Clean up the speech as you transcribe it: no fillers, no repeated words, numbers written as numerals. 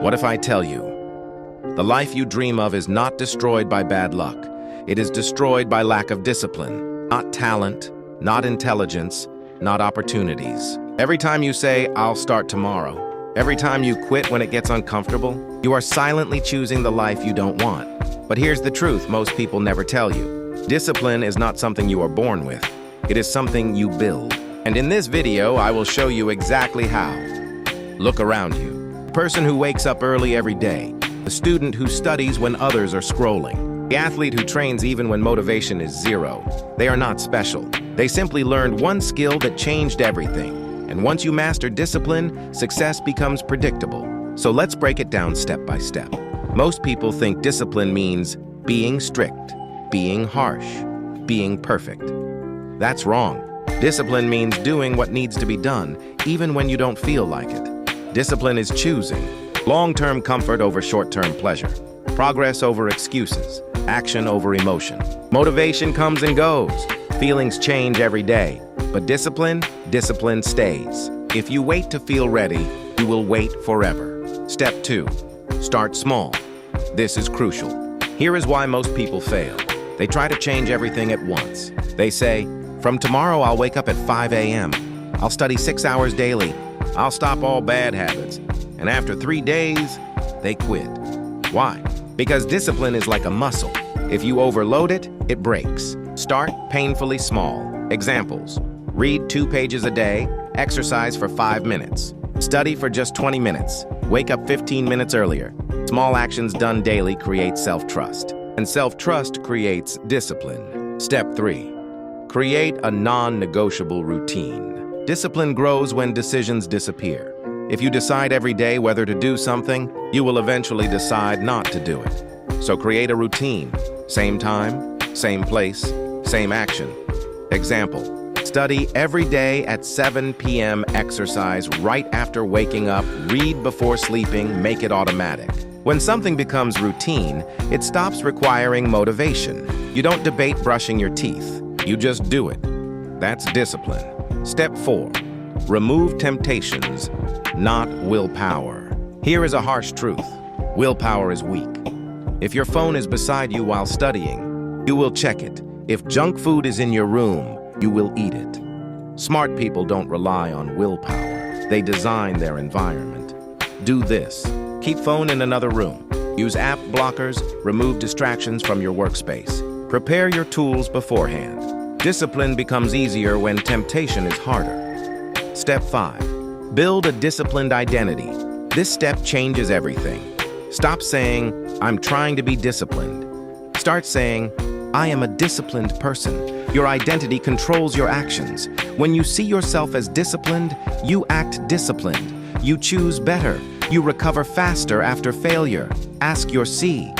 What if I tell you, the life you dream of is not destroyed by bad luck. It is destroyed by lack of discipline, not talent, not intelligence, not opportunities. Every time you say, "I'll start tomorrow," every time you quit when it gets uncomfortable, you are silently choosing the life you don't want. But here's the truth most people never tell you. Discipline is not something you are born with. It is something you build. And in this video, I will show you exactly how. Look around you. The person who wakes up early every day. The student who studies when others are scrolling. The athlete who trains even when motivation is zero. They are not special. They simply learned one skill that changed everything. And once you master discipline, success becomes predictable. So let's break it down step by step. Most people think discipline means being strict, being harsh, being perfect. That's wrong. Discipline means doing what needs to be done, even when you don't feel like it. Discipline is choosing long-term comfort over short-term pleasure, progress over excuses, action over emotion. Motivation comes and goes. Feelings change every day. But discipline stays. If you wait to feel ready, you will wait forever. Step 2. Start small. This is crucial. Here is why most people fail. They try to change everything at once. They say, "From tomorrow I'll wake up at 5 a.m. I'll study 6 hours daily. I'll stop all bad habits." And after 3 days, they quit. Why? Because discipline is like a muscle. If you overload it, it breaks. Start painfully small. Examples: read 2 pages a day, exercise for 5 minutes, study for just 20 minutes, wake up 15 minutes earlier. Small actions done daily create self-trust, and self-trust creates discipline. Step 3. Create a non-negotiable routine. Discipline grows when decisions disappear. If you decide every day whether to do something, you will eventually decide not to do it. So create a routine. Same time, same place, same action. Example: study every day at 7 p.m., exercise right after waking up, read before sleeping, make it automatic. When something becomes routine, it stops requiring motivation. You don't debate brushing your teeth. You just do it. That's discipline. Step 4. Remove temptations, not willpower. Here is a harsh truth. Willpower is weak. If your phone is beside you while studying, you will check it. If junk food is in your room, you will eat it. Smart people don't rely on willpower. They design their environment. Do this. Keep phone in another room. Use app blockers. Remove distractions from your workspace. Prepare your tools beforehand. Discipline becomes easier when temptation is harder. Step 5. Build a disciplined identity. This step changes everything. Stop saying, "I'm trying to be disciplined." Start saying, "I am a disciplined person." Your identity controls your actions. When you see yourself as disciplined, you act disciplined. You choose better. You recover faster after failure. Ask your C.